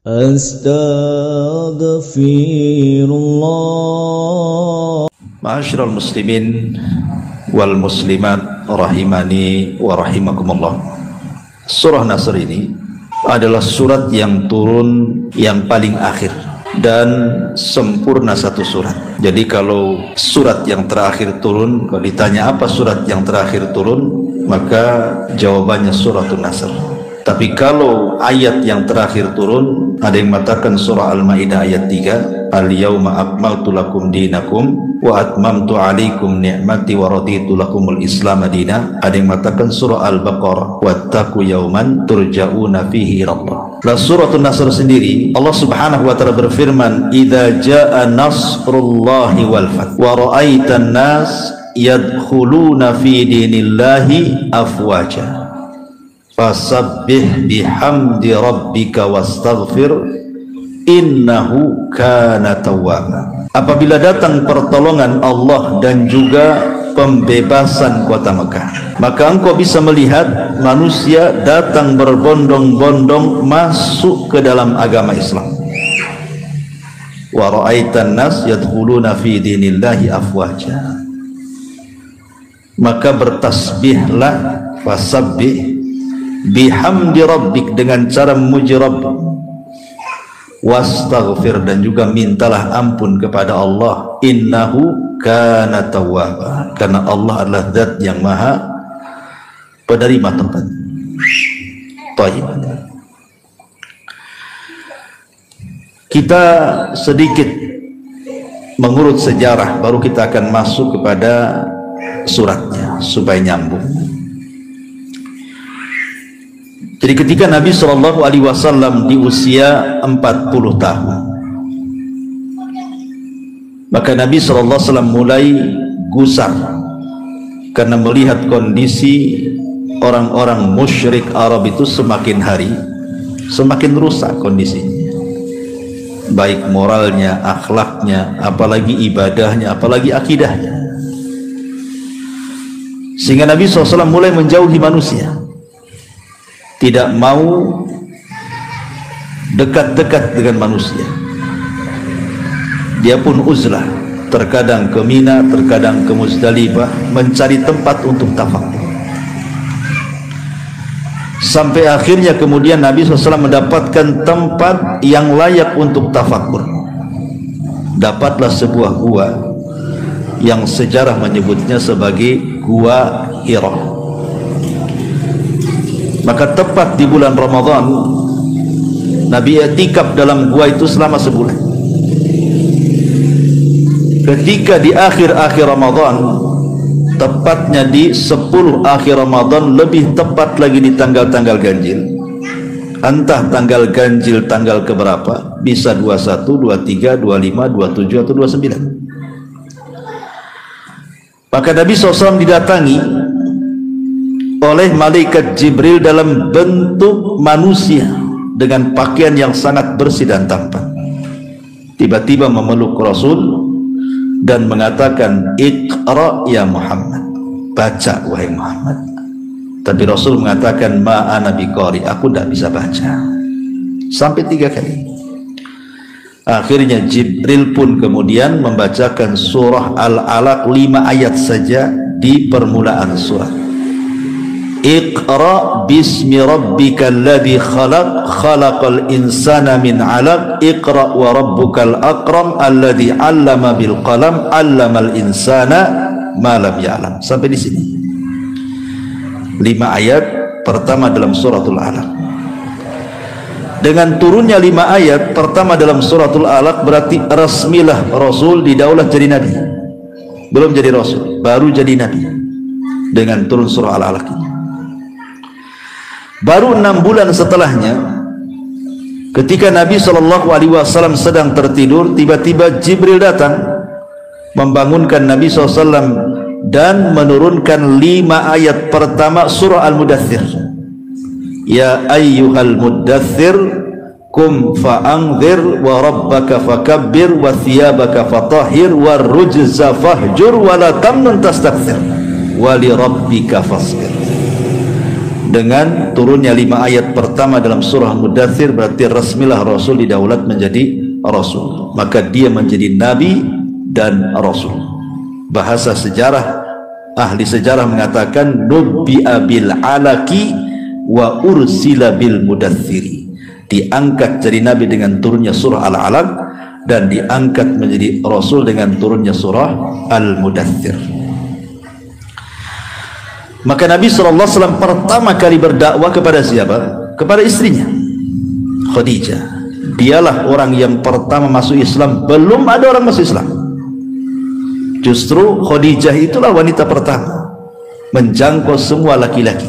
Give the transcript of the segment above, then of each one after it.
Astaghfirullah. Ma'asyiral muslimin wal muslimat rahimani wa rahimakumullah. Surah Nasr ini adalah surat yang turun yang paling akhir dan sempurna satu surat. Jadi kalau surat yang terakhir turun, kalau ditanya apa surat yang terakhir turun, maka jawabannya Suratun Nasr. Tapi kalau ayat yang terakhir turun, ada yang mengatakan surah Al-Maidah ayat 3, Al-yawma akmaltu lakum dinakum wa atmamtu alaikum ni'mati wa raditu lakumul islam madina. Ada yang mengatakan surah Al-Baqarah, wattaqu yawman turja'una fihi ilallah. Nah, Suratun Nasr sendiri Allah Subhanahu wa taala berfirman, idza jaa nasrullahi wal fath wa ra'aitan nas yadkhuluna fi dinillahi afwaja fasabbih bihamdi rabbika wastaghfir innahu kana tawwaba. Apabila datang pertolongan Allah dan juga pembebasan kota Mekah, maka engkau bisa melihat manusia datang berbondong-bondong masuk ke dalam agama Islam. Wa ra'aitan nas yadkhuluna fi dinillahi afwaja. Maka bertasbihlah, fasabbih bihamdi rabbik, dengan cara memuji Rabb, wastaghfir, dan juga mintalah ampun kepada Allah, innahu kana tawwaba, karena Allah adalah zat yang maha penerima taubat. Baik, kita sedikit mengurut sejarah, baru kita akan masuk kepada suratnya supaya nyambung. Jadi ketika Nabi SAW di usia 40 tahun, maka Nabi SAW mulai gusar karena melihat kondisi orang-orang musyrik Arab itu semakin hari semakin rusak kondisinya, baik moralnya, akhlaknya, apalagi ibadahnya, apalagi akidahnya, sehingga Nabi SAW mulai menjauhi manusia, tidak mau dekat-dekat dengan manusia. Dia pun uzlah, terkadang ke Mina, terkadang ke Muzdalifah, mencari tempat untuk tafakur. Sampai akhirnya kemudian Nabi SAW mendapatkan tempat yang layak untuk tafakur. Dapatlah sebuah gua yang sejarah menyebutnya sebagai Gua Hira. Maka tepat di bulan Ramadan, Nabi i'tikaf dalam gua itu selama sebulan. Ketika di akhir-akhir Ramadan, tepatnya di 10 akhir Ramadan, lebih tepat lagi di tanggal-tanggal ganjil, entah tanggal ganjil tanggal keberapa, bisa 21, 23, 25, 27 atau 29. Maka Nabi SAW didatangi oleh malaikat Jibril dalam bentuk manusia dengan pakaian yang sangat bersih dan tampan. Tiba-tiba memeluk Rasul dan mengatakan, Iqra ya Muhammad, baca wahai Muhammad. Tapi Rasul mengatakan, ma ana biqari, aku tidak bisa baca, sampai 3 kali. Akhirnya Jibril pun kemudian membacakan surah Al-Alaq 5 ayat saja di permulaan surat. Iqra bismi rabbikal ladzi khalaq, khalaqal insana min 'alaq, iqra wa rabbukal akram alladzi 'allama bil qalam, 'allamal insana ma lam ya'lam. Sampai di sini 5 ayat pertama dalam suratul Alaq. Dengan turunnya 5 ayat pertama dalam suratul Alaq, berarti resmilah Rasul didaulat jadi nabi. Belum jadi Rasul, baru jadi nabi dengan turun surah Al-Alaq ini. Baru 6 bulan setelahnya, ketika Nabi SAW sedang tertidur, tiba-tiba Jibril datang membangunkan Nabi SAW dan menurunkan 5 ayat pertama surah Al-Mudaththir. Ya ayyuhal mudaththir kum fa'anzir wa rabbaka fakabbir wa thiyabaka fatahhir wa rujza fahjur wa la tamnun tastakthir wa li rabbika fasbir. dengan turunnya 5 ayat pertama dalam surah Mudaththir, berarti resmilah Rasul didaulat menjadi Rasul, maka dia menjadi Nabi dan Rasul. Bahasa sejarah, ahli sejarah mengatakan nubbi'a bil alaki wa ursila bil mudaththiri, diangkat jadi Nabi dengan turunnya surah Al-Alaq dan diangkat menjadi Rasul dengan turunnya surah Al-Mudaththir. Maka Nabi SAW pertama kali berdakwah kepada siapa? Kepada istrinya, Khadijah. Dialah orang yang pertama masuk Islam, belum ada orang masuk Islam. Justru Khadijah itulah wanita pertama menjangkau semua laki-laki.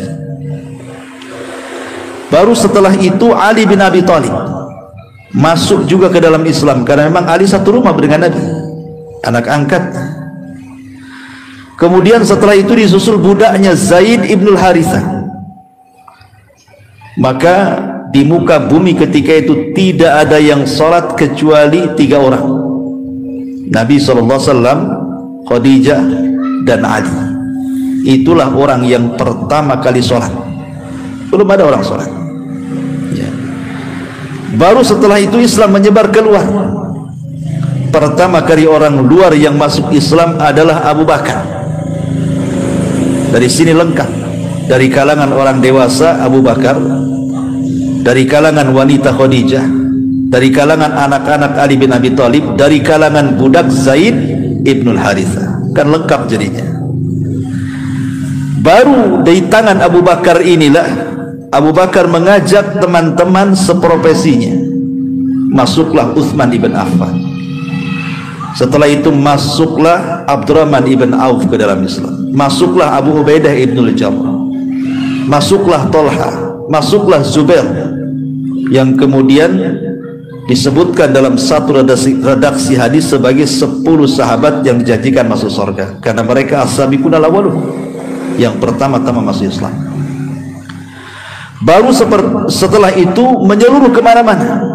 Baru setelah itu Ali bin Abi Thalib masuk juga ke dalam Islam, karena memang Ali satu rumah dengan Nabi, anak angkat. Kemudian setelah itu disusul budaknya Zaid ibnul Harithah. Maka di muka bumi ketika itu tidak ada yang sholat kecuali 3 orang, Nabi SAW, Khadijah, dan Ali. Itulah orang yang pertama kali sholat, belum ada orang sholat ya. Baru setelah itu Islam menyebar keluar. Pertama kali orang luar yang masuk Islam adalah Abu Bakar. Dari sini lengkap, dari kalangan orang dewasa Abu Bakar, dari kalangan wanita Khadijah, dari kalangan anak-anak Ali bin Abi Thalib, dari kalangan budak Zaid ibnul Harithah. Kan lengkap jadinya. Baru dari tangan Abu Bakar inilah Abu Bakar mengajak teman-teman seprofesinya. Masuklah Utsman ibn Affan. Setelah itu masuklah Abdurrahman ibn Auf ke dalam Islam. Masuklah Abu Ubaidah ibnul Jarrah. Masuklah Tolha. Masuklah Zubair, yang kemudian disebutkan dalam satu redaksi hadis sebagai 10 sahabat yang dijanjikan masuk surga, karena mereka as-sabiqunal awwalun, yang pertama-tama masuk Islam. Baru setelah itu menyeluruh kemana-mana,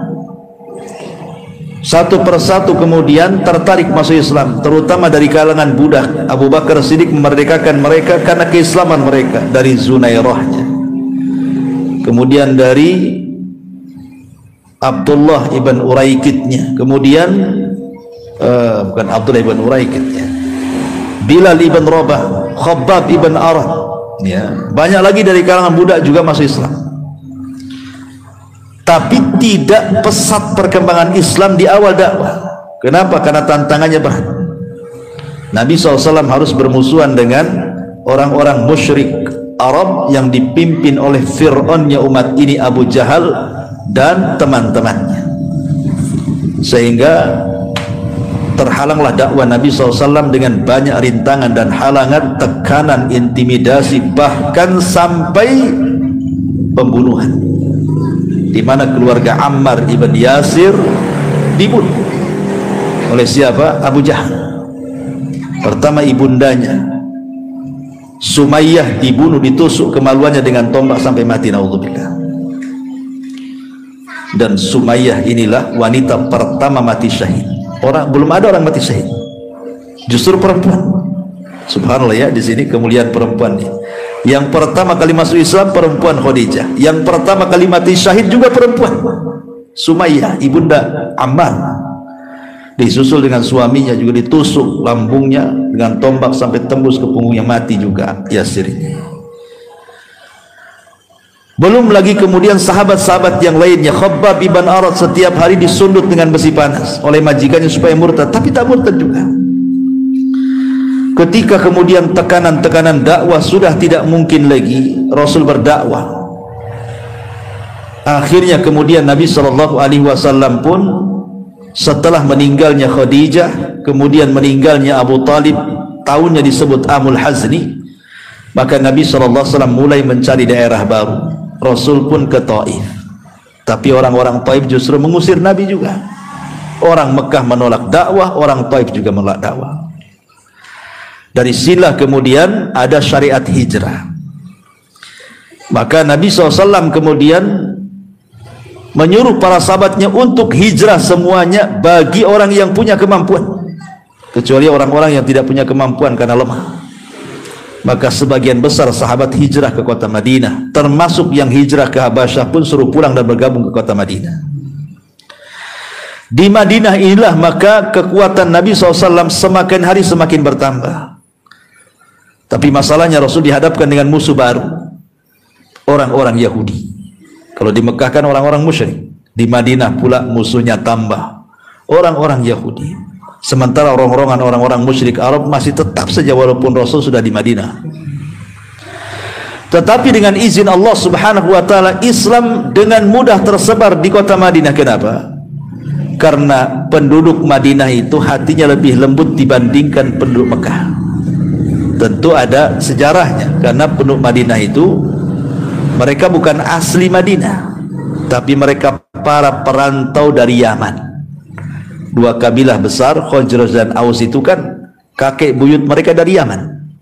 satu persatu kemudian tertarik masuk Islam, terutama dari kalangan budak. Abu Bakar Siddiq memerdekakan mereka karena keislaman mereka, dari Zunairahnya, kemudian dari Abdullah ibn Uraikidnya, kemudian bukan Abdullah ibn Uraikidnya, Bilal ibn Rabah, Khabbab ibn Arad ya. Banyak lagi dari kalangan budak juga masuk Islam. Tapi tidak pesat perkembangan Islam di awal dakwah. Kenapa? Karena tantangannya berat. Nabi SAW harus bermusuhan dengan orang-orang musyrik Arab yang dipimpin oleh Fir'aunnya umat ini, Abu Jahal dan teman-temannya, sehingga terhalanglah dakwah Nabi SAW dengan banyak rintangan dan halangan, tekanan, intimidasi, bahkan sampai pembunuhan, di mana keluarga Ammar ibn Yasir dibunuh oleh siapa? Abu Jahal. Pertama ibundanya Sumayyah dibunuh, ditusuk kemaluannya dengan tombak sampai mati, naudzubillah. Dan Sumayyah inilah wanita pertama mati syahid. Belum ada orang mati syahid, justru perempuan. Subhanallah ya, di sini kemuliaan perempuan nih. Yang pertama kali masuk Islam perempuan Khadijah, yang pertama kali mati syahid juga perempuan, Sumayyah ibunda Ammar. Disusul dengan suaminya juga ditusuk lambungnya dengan tombak sampai tembus ke punggungnya, mati juga Yasir ini. Belum lagi kemudian sahabat-sahabat yang lainnya. Khabbab ibn Arad setiap hari disundut dengan besi panas oleh majikannya supaya murtad, tapi tak murtad juga. Ketika kemudian tekanan-tekanan dakwah sudah tidak mungkin lagi Rasul berdakwah, akhirnya kemudian Nabi SAW pun setelah meninggalnya Khadijah, kemudian meninggalnya Abu Talib, tahunnya disebut Amul Hazni, maka Nabi SAW mulai mencari daerah baru. Rasul pun ke Taif, tapi orang-orang Taif justru mengusir Nabi juga. Orang Mekah menolak dakwah, orang Taif juga menolak dakwah. Dari sinilah kemudian ada syariat hijrah. Maka Nabi SAW kemudian menyuruh para sahabatnya untuk hijrah semuanya bagi orang yang punya kemampuan, kecuali orang-orang yang tidak punya kemampuan karena lemah. Maka sebagian besar sahabat hijrah ke kota Madinah, termasuk yang hijrah ke Habasyah pun suruh pulang dan bergabung ke kota Madinah. Di Madinah inilah maka kekuatan Nabi SAW semakin hari semakin bertambah. Tapi masalahnya Rasul dihadapkan dengan musuh baru, orang-orang Yahudi. Kalau di Mekah kan orang-orang musyrik, di Madinah pula musuhnya tambah orang-orang Yahudi. Sementara orang-orang musyrik Arab masih tetap saja walaupun Rasul sudah di Madinah. Tetapi dengan izin Allah Subhanahu wa taala, Islam dengan mudah tersebar di kota Madinah. Kenapa? Karena penduduk Madinah itu hatinya lebih lembut dibandingkan penduduk Mekah. Tentu ada sejarahnya, karena penduduk Madinah itu mereka bukan asli Madinah, tapi mereka para perantau dari Yaman. Dua kabilah besar, Khazraj dan Aus itu kan kakek buyut mereka dari Yaman.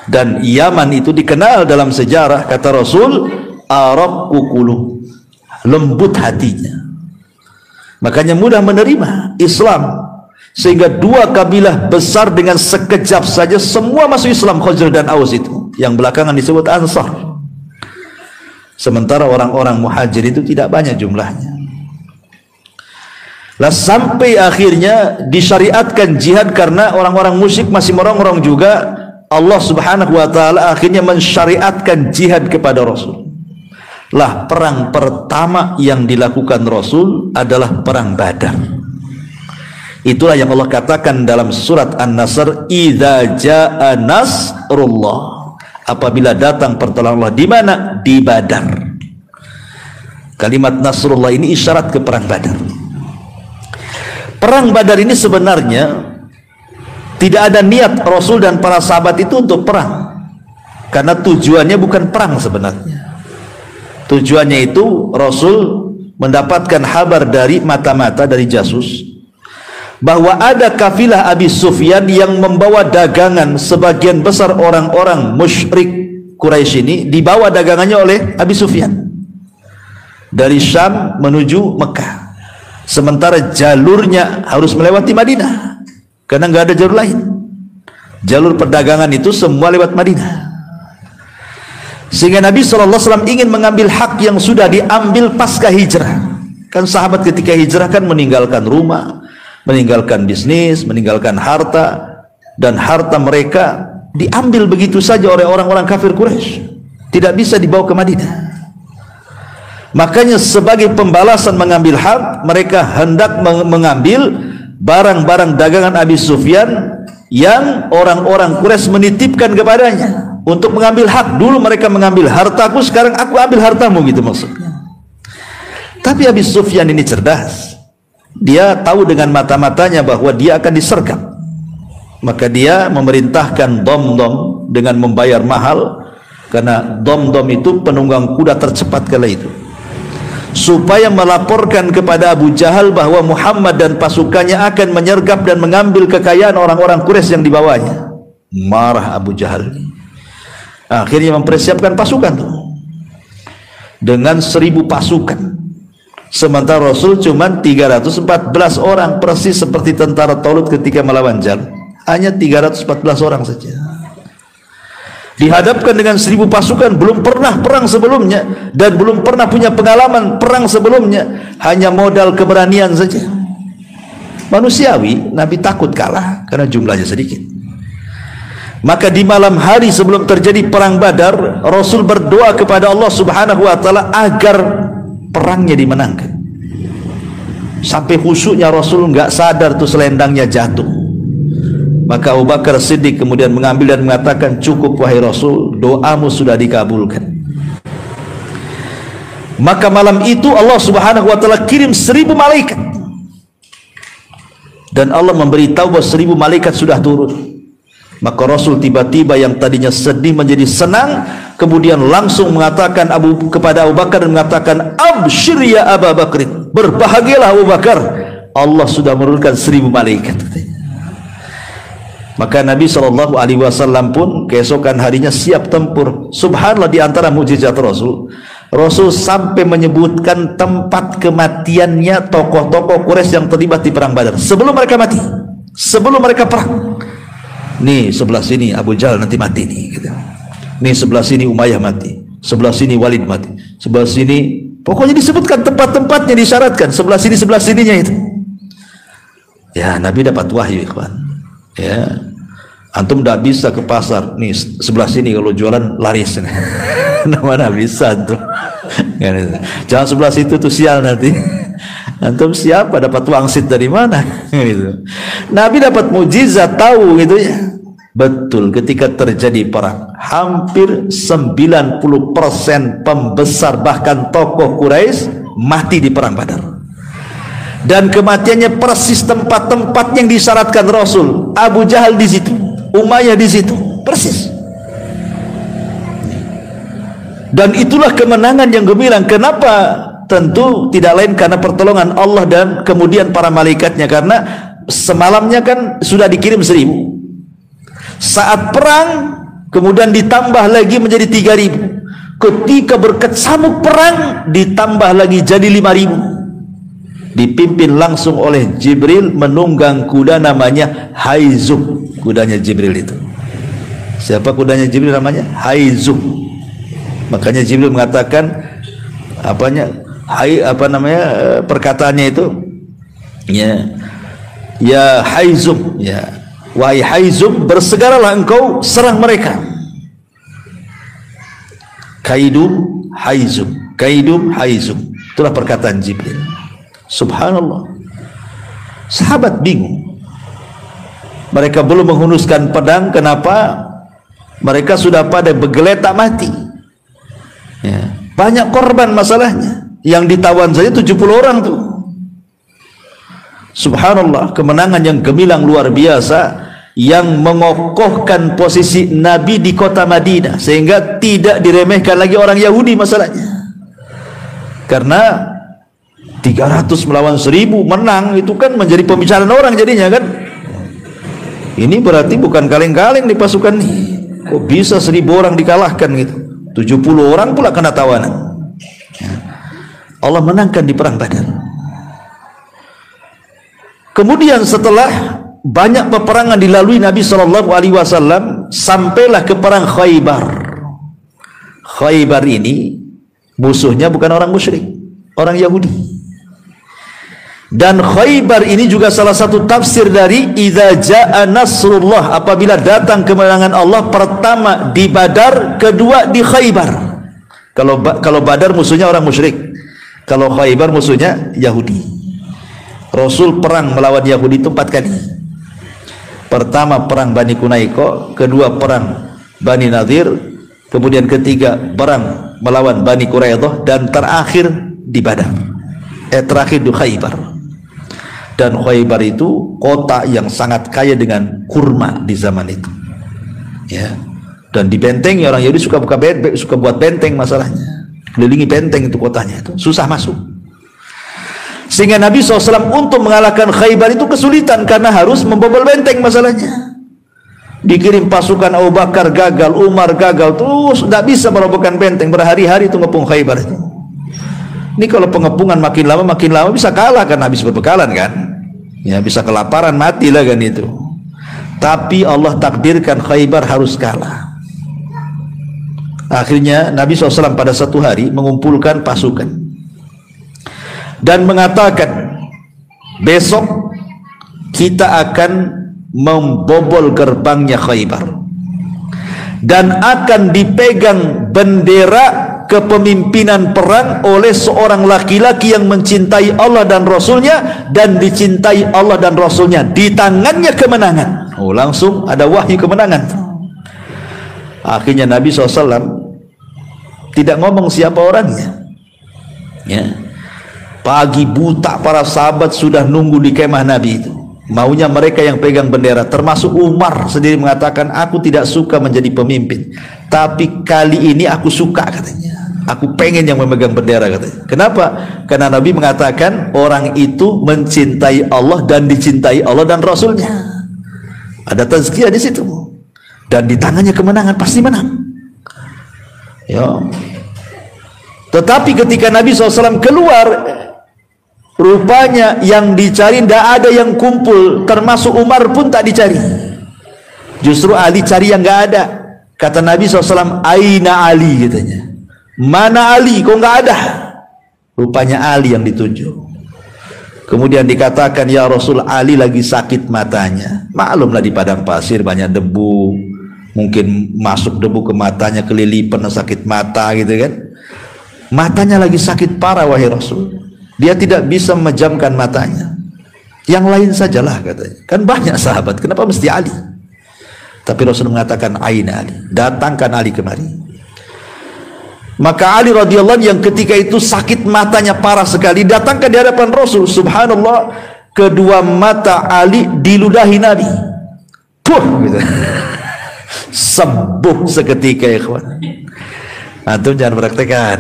Dan Yaman itu dikenal dalam sejarah, kata Rasul, Arab kukulu, lembut hatinya. Makanya mudah menerima Islam, sehingga dua kabilah besar dengan sekejap saja semua masuk Islam, Khazraj dan Aus itu, yang belakangan disebut Ansar. Sementara orang-orang muhajir itu tidak banyak jumlahnya. Lah sampai akhirnya disyariatkan jihad karena orang-orang musyrik masih merongrong juga. Allah Subhanahu wa taala akhirnya mensyariatkan jihad kepada Rasul. Lah perang pertama yang dilakukan Rasul adalah perang Badar. Itulah yang Allah katakan dalam surat An-Nasr, idza jaa nasrullah, apabila datang pertolongan Allah. Di mana? Di Badar. Kalimat nasrullah ini isyarat ke perang Badar. Perang Badar ini sebenarnya tidak ada niat Rasul dan para sahabat itu untuk perang, karena tujuannya bukan perang sebenarnya. Tujuannya itu Rasul mendapatkan kabar dari mata-mata, dari jasus, bahwa ada kafilah Abi Sufyan yang membawa dagangan. Sebagian besar orang-orang musyrik Quraisy ini dibawa dagangannya oleh Abi Sufyan dari Syam menuju Mekah, sementara jalurnya harus melewati Madinah karena nggak ada jalur lain. Jalur perdagangan itu semua lewat Madinah. Sehingga Nabi SAW ingin mengambil hak yang sudah diambil pasca hijrah. Kan sahabat ketika hijrah kan meninggalkan rumah, meninggalkan bisnis, meninggalkan harta, dan harta mereka diambil begitu saja oleh orang-orang kafir Quraisy, tidak bisa dibawa ke Madinah. Makanya sebagai pembalasan mengambil hak, mereka hendak mengambil barang-barang dagangan Abi Sufyan yang orang-orang Quraisy menitipkan kepadanya untuk mengambil hak. Dulu mereka mengambil hartaku, sekarang aku ambil hartamu, gitu maksudnya. Tapi Abi Sufyan ini cerdas. Dia tahu dengan mata-matanya bahwa dia akan disergap. Maka dia memerintahkan Domdom dengan membayar mahal, karena Domdom itu penunggang kuda tercepat kala itu, supaya melaporkan kepada Abu Jahal bahwa Muhammad dan pasukannya akan menyergap dan mengambil kekayaan orang-orang Quraisy yang dibawanya. Marah Abu Jahal. Akhirnya mempersiapkan pasukan tuh dengan 1000 pasukan, sementara Rasul cuma 314 orang, persis seperti tentara Talut ketika melawan Jalut. Hanya 314 orang saja dihadapkan dengan 1000 pasukan, belum pernah perang sebelumnya dan belum pernah punya pengalaman perang sebelumnya, hanya modal keberanian saja. Manusiawi, Nabi takut kalah karena jumlahnya sedikit. Maka di malam hari sebelum terjadi perang Badar, Rasul berdoa kepada Allah Subhanahu wa taala agar perangnya dimenangkan. Sampai khusyuknya Rasul nggak sadar tuh selendangnya jatuh. Maka Abu Bakar Siddiq kemudian mengambil dan mengatakan, cukup wahai Rasul, doamu sudah dikabulkan. Maka malam itu Allah Subhanahu wa taala kirim 1000 malaikat, dan Allah memberitahu bahwa 1000 malaikat sudah turun. Maka Rasul tiba-tiba yang tadinya sedih menjadi senang, kemudian langsung mengatakan kepada Abu Bakar dan mengatakan, absyir ya Abu Bakr, berbahagialah Abu Bakar, Allah sudah menurunkan 1000 malaikat. Maka Nabi SAW pun keesokan harinya siap tempur. Subhanallah, di antara mukjizat Rasul, Rasul sampai menyebutkan tempat kematiannya tokoh-tokoh Quraisy yang terlibat di perang Badar sebelum mereka mati, sebelum mereka perang. nih sebelah sini Abu Jahal nanti mati nih gitu. Nih sebelah sini Umayyah mati, sebelah sini Walid mati, sebelah sini, pokoknya disebutkan tempat-tempatnya, disyaratkan sebelah sininya itu. Ya, Nabi dapat wahyu, ikhwan. Ya, antum tidak bisa ke pasar nih sebelah sini kalau jualan laris. Mana bisa tuh? Jangan sebelah situ tuh, sial nanti. Antum siapa dapat wangsit dari mana? Gitu. Nabi dapat mujizat, tahu gitu ya. Betul, ketika terjadi perang, hampir 90% pembesar bahkan tokoh Quraisy mati di perang Badar. Dan kematiannya persis tempat-tempat yang disyaratkan Rasul. Abu Jahal di situ, Umayyah di situ, persis. Dan itulah kemenangan yang gemilang. Kenapa? Tentu tidak lain karena pertolongan Allah dan kemudian para malaikatnya. Karena semalamnya kan sudah dikirim 1000. Saat perang kemudian ditambah lagi menjadi 3000. Ketika berkecamuk perang ditambah lagi jadi 5000. Dipimpin langsung oleh Jibril menunggang kuda namanya Haizum. Kudanya Jibril itu. Siapa kudanya Jibril namanya? Haizum. Makanya Jibril mengatakan perkataannya itu ya Haizum, ya wahai Haizum, bersegeralah engkau serang mereka. Kaidum Haizum, Kaidum Haizum, itulah perkataan Jibril. Subhanallah, sahabat bingung, mereka belum menghunuskan pedang. Kenapa? Mereka sudah pada bergeletak mati ya. Banyak korban masalahnya, yang ditawan saja 70 orang tuh. Subhanallah, kemenangan yang gemilang luar biasa yang mengokohkan posisi Nabi di kota Madinah sehingga tidak diremehkan lagi orang Yahudi masalahnya. Karena 300 melawan 1000 menang, itu kan menjadi pembicaraan orang jadinya kan. Ini berarti bukan kaleng-kaleng di pasukan nih. Kok bisa 1000 orang dikalahkan gitu? 70 orang pula kena tawanan. Allah menangkan di perang Badar. Kemudian setelah banyak peperangan dilalui Nabi SAW, sampailah ke perang Khaybar. Khaybar ini musuhnya bukan orang musyrik, orang Yahudi. Dan Khaybar ini juga salah satu tafsir dari idza jaa nasrullah, apabila datang kemenangan Allah, pertama di Badar, kedua di Khaybar. Kalau Badar musuhnya orang musyrik, kalau Khaybar musuhnya Yahudi. Rasul perang melawan Yahudi itu 4 kali. Pertama perang Bani Qunaiqa, kedua perang Bani Nadir, kemudian ketiga perang melawan Bani Quraidah, dan terakhir di Badar. Terakhir di Khaybar. Dan Khaybar itu kota yang sangat kaya dengan kurma di zaman itu. Ya. Dan di benteng, orang Yahudi suka buat benteng masalahnya. Kelilingi benteng itu kotanya itu, susah masuk. Sehingga Nabi SAW untuk mengalahkan Khaybar itu kesulitan karena harus membobol benteng masalahnya. Dikirim pasukan Abu Bakar gagal, Umar gagal, terus tidak bisa merobohkan benteng, berhari-hari itu ngepung Khaybar itu. Ini kalau pengepungan makin lama bisa kalah kan, habis berbekalan kan, ya bisa kelaparan, mati lah kan itu. Tapi Allah takdirkan Khaybar harus kalah. Akhirnya Nabi SAW pada satu hari mengumpulkan pasukan dan mengatakan, besok kita akan membobol gerbangnya Khaybar dan akan dipegang bendera kepemimpinan perang oleh seorang laki-laki yang mencintai Allah dan Rasulnya dan dicintai Allah dan Rasulnya. Di tangannya kemenangan. Oh, langsung ada wahyu kemenangan. Akhirnya Nabi SAW tidak ngomong siapa orangnya ya. Pagi buta para sahabat sudah nunggu di kemah Nabi itu. Maunya mereka yang pegang bendera, termasuk Umar sendiri mengatakan, aku tidak suka menjadi pemimpin, tapi kali ini aku suka katanya. Aku pengen yang memegang bendera katanya. Kenapa? Karena Nabi mengatakan orang itu mencintai Allah dan dicintai Allah dan Rasulnya. Ada tazkiyah di situ. Dan di tangannya kemenangan, pasti menang. Ya. Tetapi ketika Nabi SAW keluar, rupanya yang dicari tidak ada yang kumpul, termasuk Umar pun tak dicari. Justru Ali cari yang nggak ada. Kata Nabi SAW, Aina Ali, katanya. Mana Ali? Kok nggak ada? Rupanya Ali yang ditunjuk. Kemudian dikatakan, ya Rasul, Ali lagi sakit matanya. Maklumlah di padang pasir banyak debu, mungkin masuk debu ke matanya, kelilipan, sakit mata gitu kan. Matanya lagi sakit parah wahai Rasul. Dia tidak bisa memejamkan matanya. Yang lain sajalah katanya. Kan banyak sahabat, kenapa mesti Ali? Tapi Rasul mengatakan, Aina Ali, datangkan Ali kemari. Maka Ali radhiyallahu anhu yang ketika itu sakit matanya parah sekali, datangkan di hadapan Rasul. Subhanallah, kedua mata Ali diludahi Nabi. Puh, gitu. Sembuh seketika, ikhwan. Antum jangan praktekan.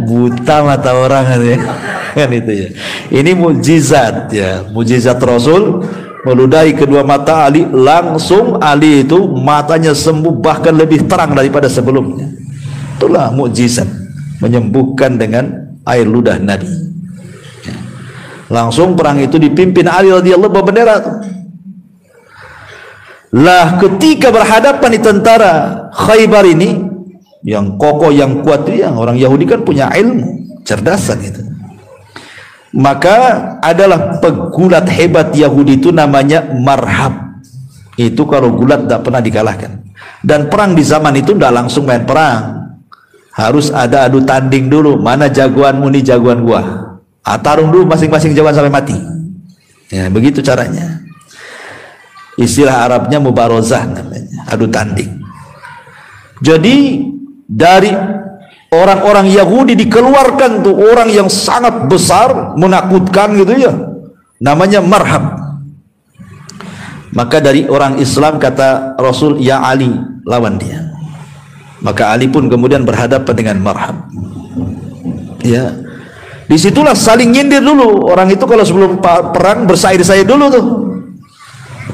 Buta mata orang kan itu ya. Ini mukjizat ya, mukjizat Rasul meludahi kedua mata Ali, langsung Ali itu matanya sembuh, bahkan lebih terang daripada sebelumnya. Itulah mukjizat, menyembuhkan dengan air ludah Nabi. Langsung perang itu dipimpin Ali radhiyallahu bawa bendera tuh. Lah ketika berhadapan di tentara Khaybar ini, yang kokoh, yang kuat itu yang orang Yahudi kan punya ilmu, cerdasan itu. Maka adalah pegulat hebat Yahudi itu namanya Marhab. Itu kalau gulat tidak pernah dikalahkan. Dan perang di zaman itu tidak langsung main perang. Harus ada adu tanding dulu. Mana jagoanmu nih, jagoan gua. Tarung dulu masing-masing jagoan sampai mati. Ya, begitu caranya. Istilah Arabnya mubarozah namanya, adu tanding. Jadi dari orang-orang Yahudi dikeluarkan tuh orang yang sangat besar, menakutkan gitu ya, namanya Marhab. Maka dari orang Islam kata Rasul, ya Ali, lawan dia. Maka Ali pun kemudian berhadapan dengan Marhab. Ya, disitulah saling nyindir dulu. Orang itu kalau sebelum perang bersair-sair dulu tuh,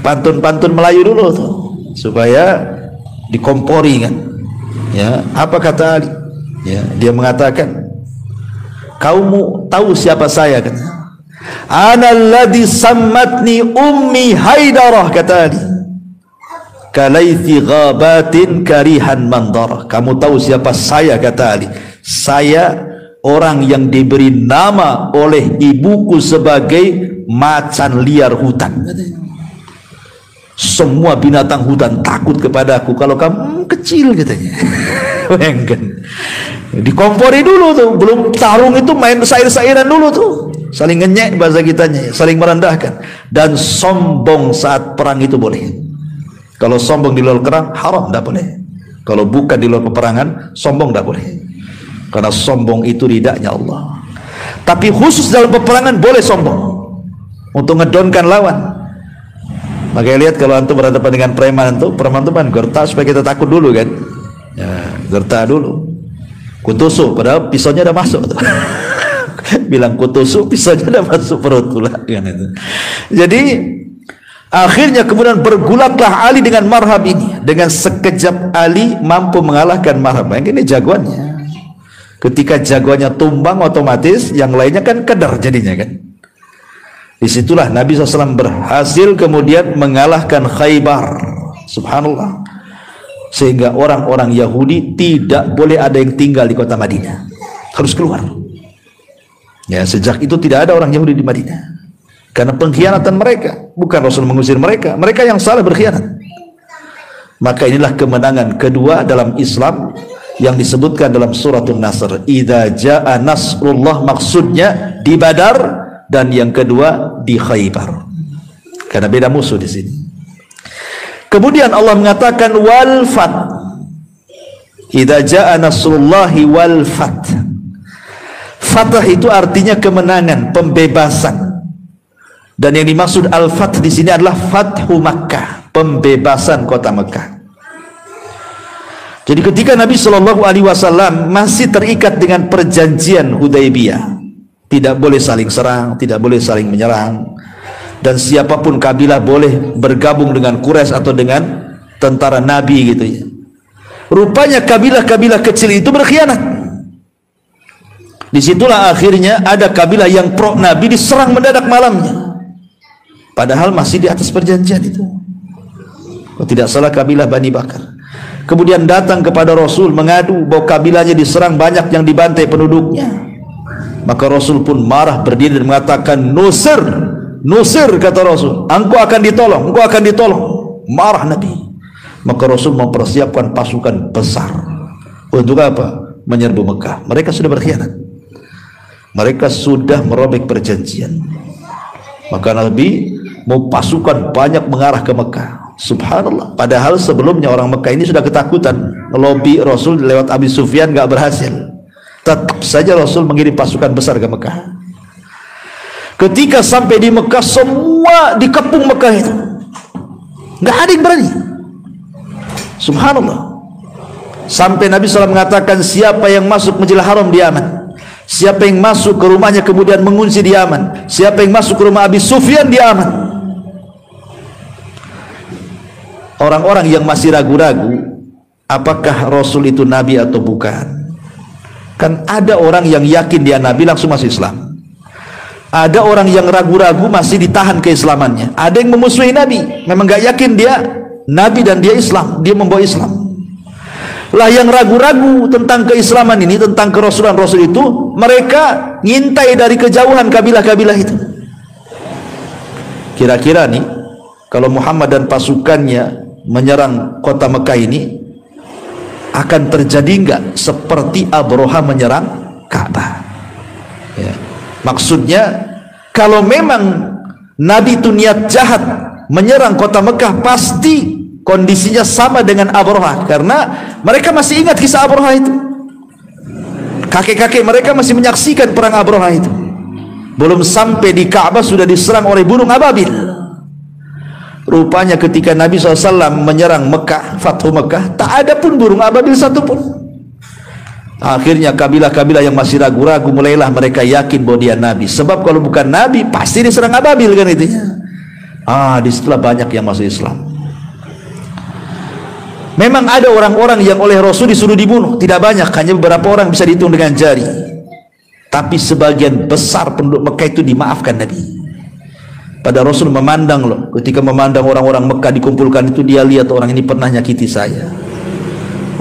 pantun-pantun Melayu dulu tuh, supaya dikompori kan. Ya, apa kata Ali? Ya, dia mengatakan, kamu tahu siapa saya? Kata, ana alladhi sammatni ummi Haidarah, kata Ali. Kalaithi ghabatin karihan mandarah. Kamu tahu siapa saya? Kata Ali. Saya orang yang diberi nama oleh ibuku sebagai macan liar hutan. Semua binatang hutan takut kepadaku kalau kamu kecil, katanya. Bayangkan, dikompori dulu tuh, belum tarung itu main sair-sairan dulu tuh, saling ngenyek bahasa kitanya, saling merendahkan. Dan sombong saat perang itu boleh. Kalau sombong di luar perang haram, tidak boleh. Kalau bukan di luar peperangan, sombong tidak boleh, karena sombong itu ridaknya Allah. Tapi khusus dalam peperangan boleh sombong untuk ngedonkan lawan. Makanya lihat kalau antum berhadapan dengan preman itu kan gerta supaya kita takut dulu kan. Ya, gerta dulu. Kutusuk, padahal pisaunya udah masuk tuh. Bilang kutusuk, pisaunya udah masuk perut pula kan itu. Jadi akhirnya kemudian bergulatlah Ali dengan Marhab ini. Dengan sekejap Ali mampu mengalahkan Marhab. Ini jagoannya. Ketika jagoannya tumbang, otomatis yang lainnya kan kedar jadinya kan. Disitulah Nabi SAW berhasil kemudian mengalahkan Khaybar. Subhanallah. Sehingga orang-orang Yahudi tidak boleh ada yang tinggal di kota Madinah, harus keluar. Ya, sejak itu tidak ada orang Yahudi di Madinah, karena pengkhianatan mereka. Bukan Rasul mengusir mereka, mereka yang salah berkhianat. Maka inilah kemenangan kedua dalam Islam yang disebutkan dalam suratul Nasr. Idza jaa nasrullah, maksudnya di Badar, dan yang kedua di Khaybar, karena beda musuh di sini. Kemudian Allah mengatakan wal fath. Idza jaa nasrullahi wal fath. Fath itu artinya kemenangan, pembebasan. Dan yang dimaksud al fath di sini adalah Fathu Makkah, pembebasan kota Mekah. Jadi ketika Nabi SAW masih terikat dengan perjanjian Hudaybiyah, tidak boleh saling serang, tidak boleh saling menyerang, dan siapapun kabilah boleh bergabung dengan Quraisy atau dengan tentara Nabi gitu ya. Rupanya kabilah-kabilah kecil itu berkhianat. Disitulah akhirnya ada kabilah yang pro Nabi diserang mendadak malamnya, padahal masih di atas perjanjian itu. Kalau tidak salah kabilah Bani Bakar. Kemudian datang kepada Rasul mengadu bahwa kabilahnya diserang, banyak yang dibantai penduduknya. Maka Rasul pun marah, berdiri dan mengatakan, Nusir, Nusir, kata Rasul, engkau akan ditolong, engkau akan ditolong. Marah Nabi. Maka Rasul mempersiapkan pasukan besar. Untuk apa? Menyerbu Mekah. Mereka sudah berkhianat, mereka sudah merobek perjanjian. Maka Nabi mau pasukan banyak mengarah ke Mekah. Subhanallah. Padahal sebelumnya orang Mekah ini sudah ketakutan. Lobby Rasul lewat Abi Sufyan gak berhasil. Tetap saja Rasul mengirim pasukan besar ke Mekah. Ketika sampai di Mekah, semua dikepung Mekah itu, gak ada yang berani. Subhanallah. Sampai Nabi SAW mengatakan, siapa yang masuk Masjidil Haram dia aman. Siapa yang masuk ke rumahnya kemudian mengunci dia aman. Siapa yang masuk ke rumah Abi Sufyan dia aman. Orang-orang yang masih ragu-ragu apakah Rasul itu Nabi atau bukan, kan ada orang yang yakin dia Nabi langsung masuk Islam. Ada orang yang ragu-ragu masih ditahan keislamannya. Ada yang memusuhi Nabi, memang gak yakin dia Nabi dan dia Islam, dia membawa Islam. Lah yang ragu-ragu tentang keislaman ini, tentang kerasulan Rasul itu, mereka ngintai dari kejauhan kabilah-kabilah itu. Kira-kira nih, kalau Muhammad dan pasukannya menyerang kota Mekah ini, akan terjadi enggak seperti Abraha menyerang Ka'bah? Ya. Maksudnya, kalau memang Nabi itu niat jahat menyerang kota Mekah, pasti kondisinya sama dengan Abraha, karena mereka masih ingat kisah Abraha itu. Kakek-kakek mereka masih menyaksikan perang Abraha itu. Belum sampai di Ka'bah sudah diserang oleh burung ababil. Rupanya ketika Nabi SAW menyerang Mekah, Fathu Mekah, tak ada pun burung ababil satupun. Akhirnya kabilah-kabilah yang masih ragu-ragu mulailah mereka yakin bahwa dia Nabi. Sebab kalau bukan Nabi pasti diserang ababil, kan itu. Disitulah banyak yang masuk Islam. Memang ada orang-orang yang oleh Rasul disuruh dibunuh, tidak banyak, hanya beberapa orang bisa dihitung dengan jari. Tapi sebagian besar penduduk Mekah itu dimaafkan Nabi. Pada Rasul memandang loh, ketika memandang orang-orang Mekah dikumpulkan itu, dia lihat orang ini pernah nyakiti saya,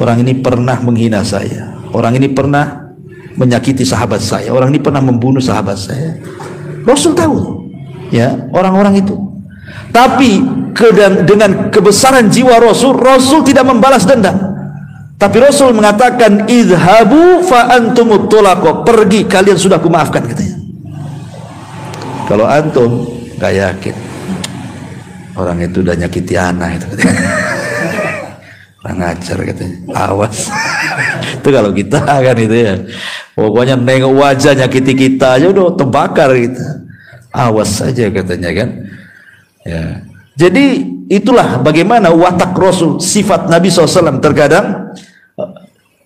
orang ini pernah menghina saya, orang ini pernah menyakiti sahabat saya, orang ini pernah membunuh sahabat saya. Rasul tahu ya orang-orang itu. Tapi dengan kebesaran jiwa Rasul, Rasul tidak membalas dendam. Tapi Rasul mengatakan, idhabu fa antumut tulaqa, pergi, kalian sudah kumaafkan, katanya. Kalau antum gak yakin, orang itu udah nyakiti anak itu, kurang ajar, katanya. Awas. Itu kalau kita kan itu ya, pokoknya nengok wajah nyakiti kita aja udah terbakar kita. Awas saja, katanya kan. Ya. Jadi itulah bagaimana watak Rasul, sifat Nabi SAW. Terkadang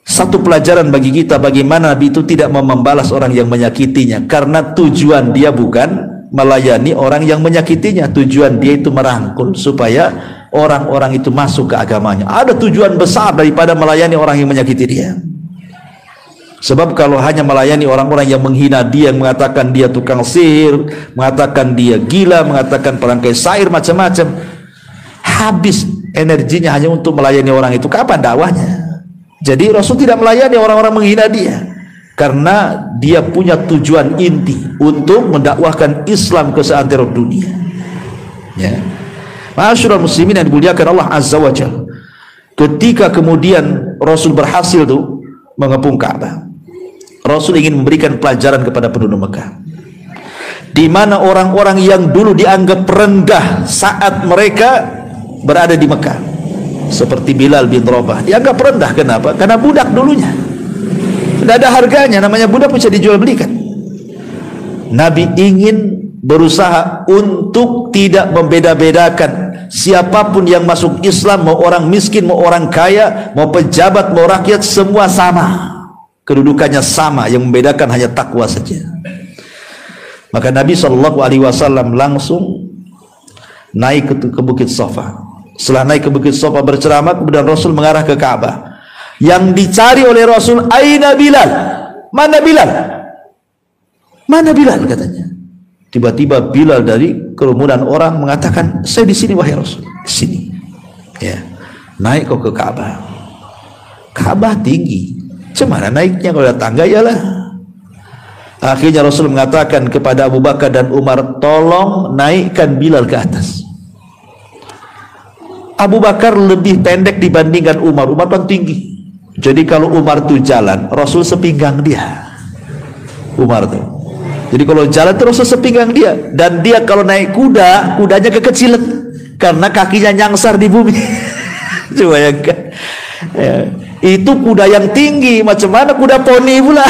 satu pelajaran bagi kita, bagaimana Nabi itu tidak membalas orang yang menyakitinya, karena tujuan dia bukan melayani orang yang menyakitinya, tujuan dia itu merangkul supaya orang-orang itu masuk ke agamanya. Ada tujuan besar daripada melayani orang yang menyakiti dia. Sebab kalau hanya melayani orang-orang yang menghina dia, yang mengatakan dia tukang sihir, mengatakan dia gila, mengatakan perangkai syair, macam-macam, habis energinya hanya untuk melayani orang itu. Kapan dakwahnya? Jadi Rasul tidak melayani orang-orang menghina dia, karena dia punya tujuan inti untuk mendakwahkan Islam ke seantero dunia. Ya. Ma'asyiral muslimin yang dimuliakan Allah Azza wa Jalla, ketika kemudian Rasul berhasil tuh mengepung Ka'bah, Rasul ingin memberikan pelajaran kepada penduduk Mekah, di mana orang-orang yang dulu dianggap rendah saat mereka berada di Mekah, seperti Bilal bin Rabah, dianggap rendah. Kenapa? Karena budak dulunya, tidak ada harganya, namanya budak bisa dijual belikan. Nabi ingin berusaha untuk tidak membeda-bedakan siapapun yang masuk Islam, mau orang miskin, mau orang kaya, mau pejabat, mau rakyat, semua sama, kedudukannya sama, yang membedakan hanya takwa saja. Maka Nabi SAW langsung naik ke Bukit Safa. Setelah naik ke Bukit Safa berceramah, kemudian Rasul mengarah ke Ka'bah. Yang dicari oleh Rasul, aina Bilal? Mana Bilal? Mana Bilal, katanya. Tiba-tiba Bilal dari kerumunan orang mengatakan, saya di sini wahai Rasul, di sini. Ya, naik kok ke Ka'bah. Ka'bah tinggi, cemana naiknya kalau ada tangga? Yalah. Akhirnya Rasul mengatakan kepada Abu Bakar dan Umar, tolong naikkan Bilal ke atas. Abu Bakar lebih pendek dibandingkan Umar. Umar kan tinggi. Jadi kalau Umar tuh jalan, Rasul sepinggang dia. Umar tuh. Jadi kalau jalan tuh Rasul sepinggang dia. Dan dia kalau naik kuda, kudanya kekecilan karena kakinya nyangsar di bumi. Coba ya, itu kuda yang tinggi, macam mana kuda poni pula?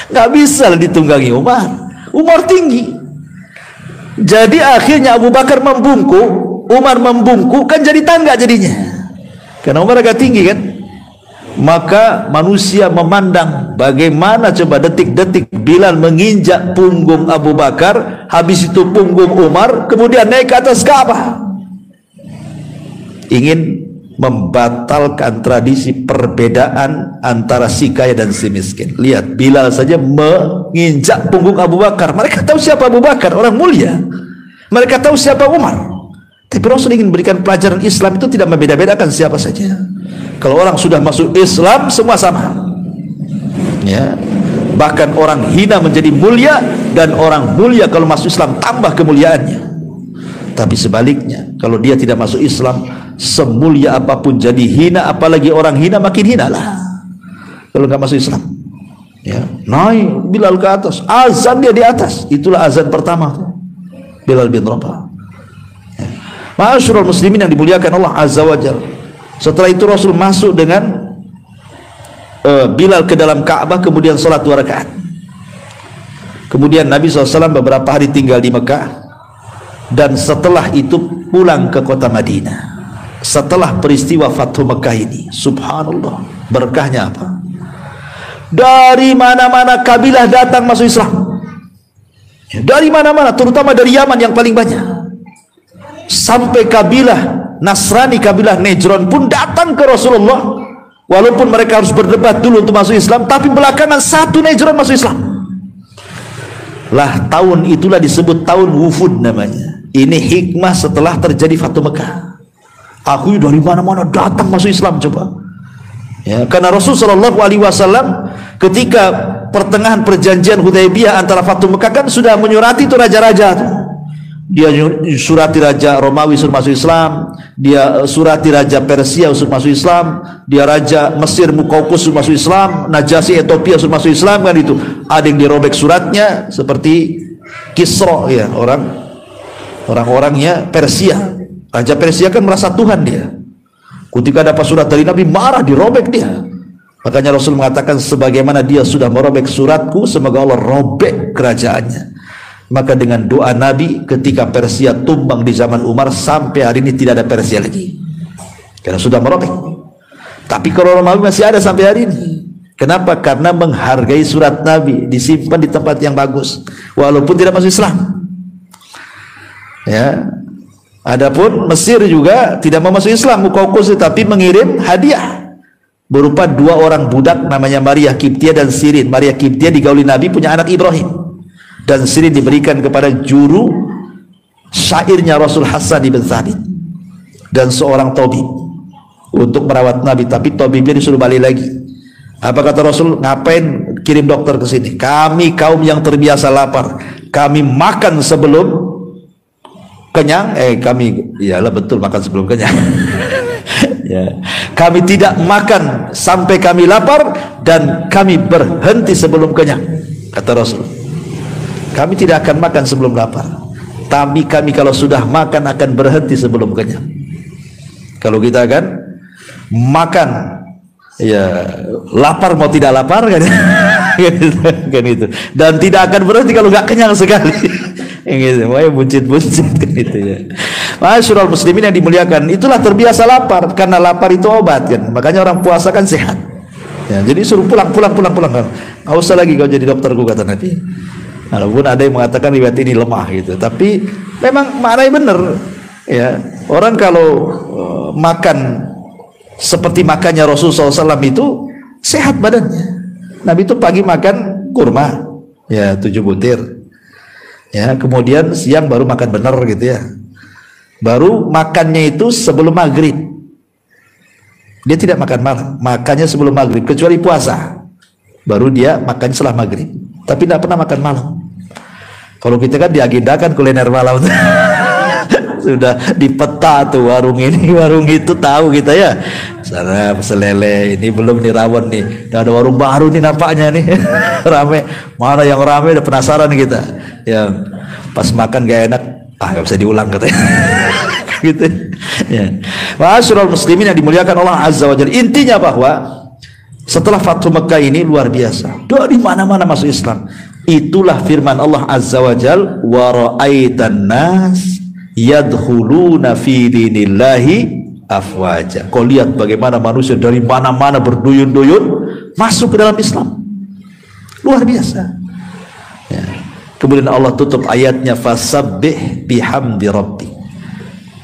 Nggak bisa ditunggangi Umar. Umar tinggi. Jadi akhirnya Abu Bakar membungkuk, Umar membungkuk, kan jadi tangga jadinya. Karena Umar agak tinggi kan. Maka manusia memandang bagaimana coba detik-detik Bilal menginjak punggung Abu Bakar, habis itu punggung Umar, kemudian naik ke atas Ka'bah. Ingin membatalkan tradisi perbedaan antara si kaya dan si miskin. Lihat, Bilal saja menginjak punggung Abu Bakar. Mereka tahu siapa Abu Bakar, orang mulia. Mereka tahu siapa Umar. Tapi Rasul ingin berikan pelajaran Islam itu tidak membeda-bedakan siapa saja. Kalau orang sudah masuk Islam, semua sama. Ya. Bahkan orang hina menjadi mulia, dan orang mulia kalau masuk Islam tambah kemuliaannya. Tapi sebaliknya, kalau dia tidak masuk Islam, semulia apapun jadi hina, apalagi orang hina makin hina lah kalau nggak masuk Islam. Ya, naik Bilal ke atas, azan dia di atas. Itulah azan pertama, Bilal bin Rabah. Ya. Ma'asyiral muslimin yang dimuliakan Allah Azza wa Jalla. Setelah itu Rasul masuk dengan Bilal ke dalam Ka'bah, kemudian sholat 2 rakaat. Kemudian Nabi SAW beberapa hari tinggal di Mekah, dan setelah itu pulang ke kota Madinah. Setelah peristiwa Fathu Mekah ini, subhanallah, berkahnya apa? Dari mana-mana kabilah datang masuk Islam. Dari mana-mana, terutama dari Yaman yang paling banyak. Sampai kabilah Nasrani, kabilah Nejron pun datang ke Rasulullah. Walaupun mereka harus berdebat dulu untuk masuk Islam, tapi belakangan satu Nejron masuk Islam. Lah, tahun itulah disebut tahun Wufud namanya. Ini hikmah setelah terjadi Fathu Mekah. Aku dari mana-mana datang masuk Islam, coba. Ya, karena Rasulullah SAW ketika pertengahan perjanjian Hudaybiyah antara Fathu Mekah kan sudah menyurati itu raja-raja tuh. Dia surati Raja Romawi suruh masuk Islam, dia surati Raja Persia suruh masuk Islam, dia Raja Mesir Muqawqis suruh masuk Islam, Najasyi Ethiopia suruh masuk Islam, kan itu. Ada yang dirobek suratnya seperti Kisra, ya, orang-orangnya Persia. Raja Persia kan merasa Tuhan dia. Ketika dapat surat dari Nabi, marah, dirobek dia. Makanya Rasul mengatakan, sebagaimana dia sudah merobek suratku, semoga Allah robek kerajaannya. Maka dengan doa Nabi, ketika Persia tumbang di zaman Umar, sampai hari ini tidak ada Persia lagi, karena sudah merobek. Tapi kalau Romawi masih ada sampai hari ini. Kenapa? Karena menghargai surat Nabi, disimpan di tempat yang bagus, walaupun tidak masuk Islam. Ya. Adapun Mesir juga tidak mau masuk Islam, Muqawqis, tapi mengirim hadiah berupa 2 orang budak namanya Maria Kiptia dan Sirin. Maria Kiptia digauli Nabi, punya anak Ibrahim. Dan Sirin diberikan kepada juru syairnya Rasul Hasan ibn Thabit dan seorang tabib untuk merawat Nabi. Tapi tabibnya disuruh balik lagi. Apa kata Rasul? Ngapain kirim dokter ke sini? Kami kaum yang terbiasa lapar, kami makan sebelum kenyang. Kami, iyalah betul, makan sebelum kenyang. Ya. Kami tidak makan sampai kami lapar, dan kami berhenti sebelum kenyang, kata Rasul. Kami tidak akan makan sebelum lapar, tapi kami kalau sudah makan akan berhenti sebelum kenyang. Kalau kita kan makan, ya lapar mau tidak lapar kan, kan itu, dan tidak akan berhenti kalau nggak kenyang sekali. Gitu, makanya buncit-buncit kan itu ya. Ma'asyiral muslimin yang dimuliakan, itulah terbiasa lapar, karena lapar itu obat kan. Makanya orang puasa kan sehat. Ya, jadi suruh pulang kan. Nggak usah lagi kau jadi dokterku, kata Nabi. Walaupun ada yang mengatakan riwayat ini lemah gitu, tapi memang maknanya benar. Ya, orang kalau makan seperti makannya Rasulullah SAW itu sehat badannya. Nabi itu pagi makan kurma, ya 7 butir. Ya, kemudian siang baru makan benar gitu ya. baru makannya itu sebelum maghrib. Dia tidak makan malam, makannya sebelum maghrib kecuali puasa, baru dia makan setelah maghrib, tapi tidak pernah makan malam. Kalau kita kan diagendakan kuliner malam sudah di peta tuh, warung ini warung itu tahu kita ya, sana pesen lele, ini belum nih rawon nih, udah ada warung baru nih nampaknya nih rame, mana yang rame, udah penasaran kita ya, pas makan gak enak, gak bisa diulang katanya gitu ya. Ma'asyiral muslimin yang dimuliakan Allah Azza wa Jalla, intinya bahwa setelah Fathu Mekah ini luar biasa, dari mana-mana masuk Islam. Itulah firman Allah Azza wa Jalla, wa ra'aitan nas yadkhuluna fi dinillahi afwaja. Kau lihat bagaimana manusia dari mana-mana berduyun-duyun masuk ke dalam Islam, luar biasa ya. Kemudian Allah tutup ayatnya, fasabbih bihamdi rabbi,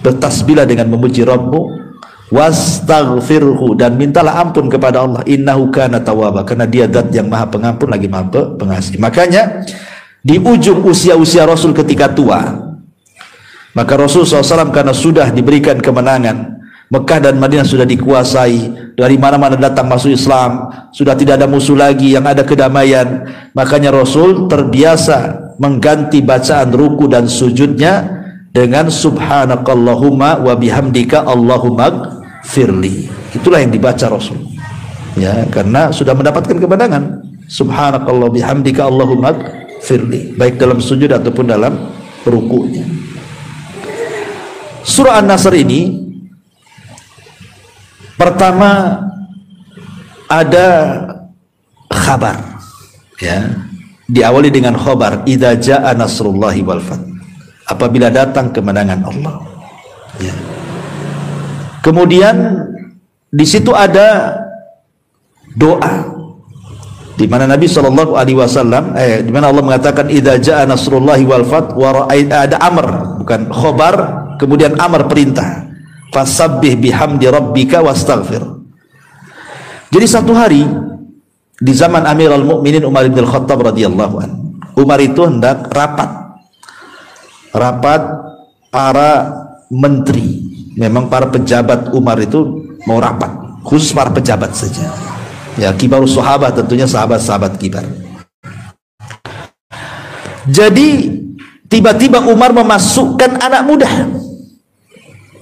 bertasbihlah dengan memuji Rabbmu, wastaghfirhu, dan mintalah ampun kepada Allah, innahu kana tawwaba, karena dia zat yang maha pengampun lagi maha pengasih. Makanya di ujung usia-usia Rasul ketika tua, maka Rasul SAW karena sudah diberikan kemenangan, Mekah dan Madinah sudah dikuasai, dari mana-mana datang masuk Islam, sudah tidak ada musuh lagi, yang ada kedamaian. Makanya Rasul terbiasa mengganti bacaan ruku dan sujudnya dengan subhanakallahumma wa bihamdika Allahumma firli. Itulah yang dibaca Rasul ya, karena sudah mendapatkan kemenangan. Subhanakallah bihamdika Allahumma firli, baik dalam sujud ataupun dalam rukunya. Surah An-Nasr ini pertama ada khabar ya, diawali dengan khabar, idza jaa nasrullahi wal fath, apabila datang kemenangan Allah ya. Kemudian di situ ada doa di mana Nabi sallallahu alaihi wasallam di mana Allah mengatakan idza jaa nasrullahi wal fath, ada amr, bukan khabar, kemudian amr, perintah, fasabbih bihamdi rabbika wastaghfir. Jadi satu hari di zaman Amirul Mukminin Umar bin Khattab radhiyallahu anhu, Umar itu hendak rapat para menteri. Memang para pejabat Umar itu mau rapat, khusus para pejabat saja ya, kibarus sahabat, tentunya sahabat-sahabat kibar. Jadi tiba-tiba Umar memasukkan anak muda,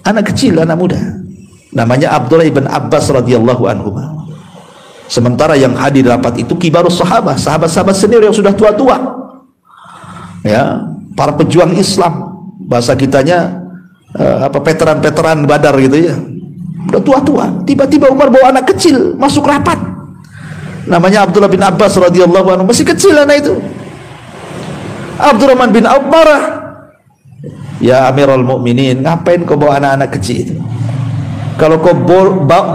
anak kecil, anak muda, namanya Abdullah ibn Abbas radhiyallahu anhu. Sementara yang hadir rapat itu kibarus sahabat, sahabat-sahabat senior yang sudah tua-tua ya, para pejuang Islam, bahasa kitanya veteran-veteran Badar gitu ya, udah tua-tua. Tiba-tiba Umar bawa anak kecil masuk rapat, namanya Abdullah bin Abbas radhiyallahu anhu, masih kecil anak itu. Abdurrahman bin Auf marah, ya Amirul Mukminin, ngapain kau bawa anak-anak kecil itu? Kalau kau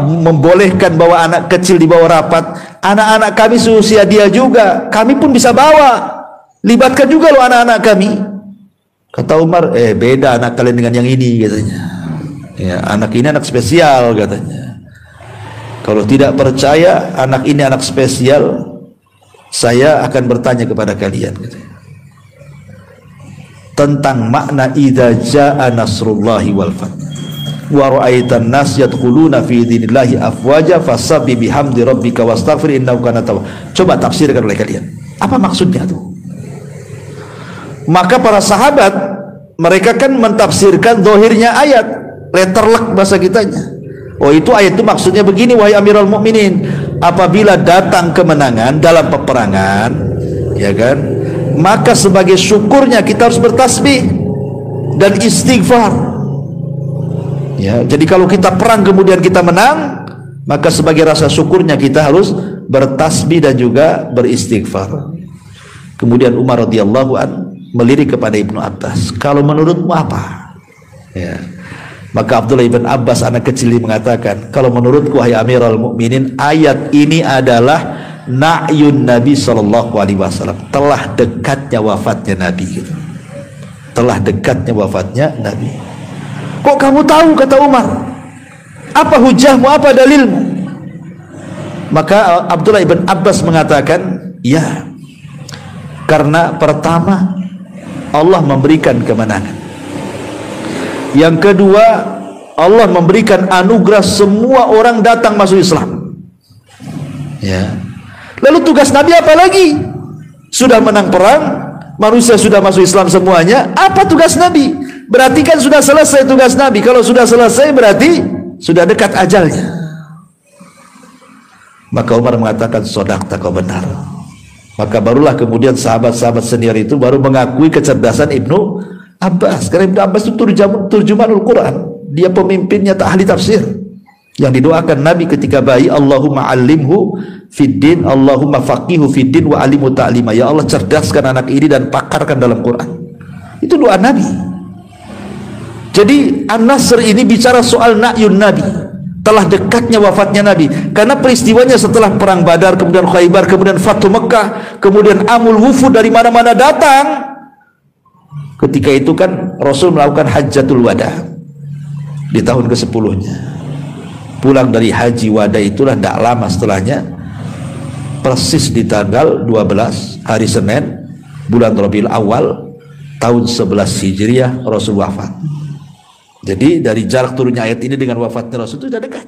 membolehkan bawa anak kecil di bawah rapat, anak-anak kami seusia dia juga, kami pun bisa bawa, libatkan juga loh anak-anak kami. Kata Umar, beda anak kalian dengan yang ini katanya ya, anak ini anak spesial katanya. Kalau tidak percaya anak ini anak spesial, saya akan bertanya kepada kalian katanya, tentang makna idza jaa nasrullahi wal fath wa ra'aitan nas yadkhuluna fi dinillahi afwaja fasabbih bihamdi rabbika wastaghfir innahu kana tawwab. Coba tafsirkan oleh kalian, apa maksudnya tuh? Maka para sahabat mereka kan mentafsirkan zahirnya ayat, letterlek bahasa kitanya. Oh, itu ayat itu maksudnya begini, wahai Amirul Mukminin, apabila datang kemenangan dalam peperangan ya kan, maka sebagai syukurnya kita harus bertasbih dan istighfar ya. Jadi kalau kita perang kemudian kita menang, maka sebagai rasa syukurnya kita harus bertasbih dan juga beristighfar. Kemudian Umar radhiyallahu anhu melirik kepada Ibnu Abbas, kalau menurutmu apa ya? Maka Abdullah ibn Abbas anak kecil ini mengatakan, kalau menurutku wahai Amirul Mukminin, ayat ini adalah na'yun Nabi sallallahu alaihi wasallam, telah dekatnya wafatnya Nabi gitu. Telah dekatnya wafatnya Nabi. Kok kamu tahu? Kata Umar, apa hujahmu, apa dalilmu? Maka Abdullah ibn Abbas mengatakan, ya, karena pertama Allah memberikan kemenangan. Yang kedua, Allah memberikan anugerah semua orang datang masuk Islam. Ya. Lalu tugas Nabi apa lagi? Sudah menang perang, manusia sudah masuk Islam semuanya. Apa tugas Nabi? Berarti kan sudah selesai tugas Nabi. Kalau sudah selesai berarti sudah dekat ajalnya. Maka Umar mengatakan, sodaqta, kau benar. Maka barulah kemudian sahabat-sahabat senior itu baru mengakui kecerdasan Ibnu Abbas. Karena Ibnu Abbas itu turjumanul Quran. Dia pemimpinnya, ahli tafsir. Yang didoakan Nabi ketika bayi, Allahumma alimhu fiddin, Allahumma faqihu fiddin wa alimu ta'lima. Ya Allah, cerdaskan anak ini dan pakarkan dalam Quran. Itu doa Nabi. Jadi An-Nasr ini bicara soal na'yun Nabi, telah dekatnya wafatnya Nabi. Karena peristiwanya setelah perang Badar, kemudian Khaybar, kemudian Fathu Mekah, kemudian Amul Wufud dari mana-mana datang. Ketika itu kan Rasul melakukan Hajjatul Wada di tahun ke-10-nya. Pulang dari haji wada itulah tidak lama setelahnya, persis di tanggal 12 hari Senin bulan Rabiul Awal tahun 11 Hijriah Rasul wafat. Jadi dari jarak turunnya ayat ini dengan wafatnya Rasul itu sudah dekat.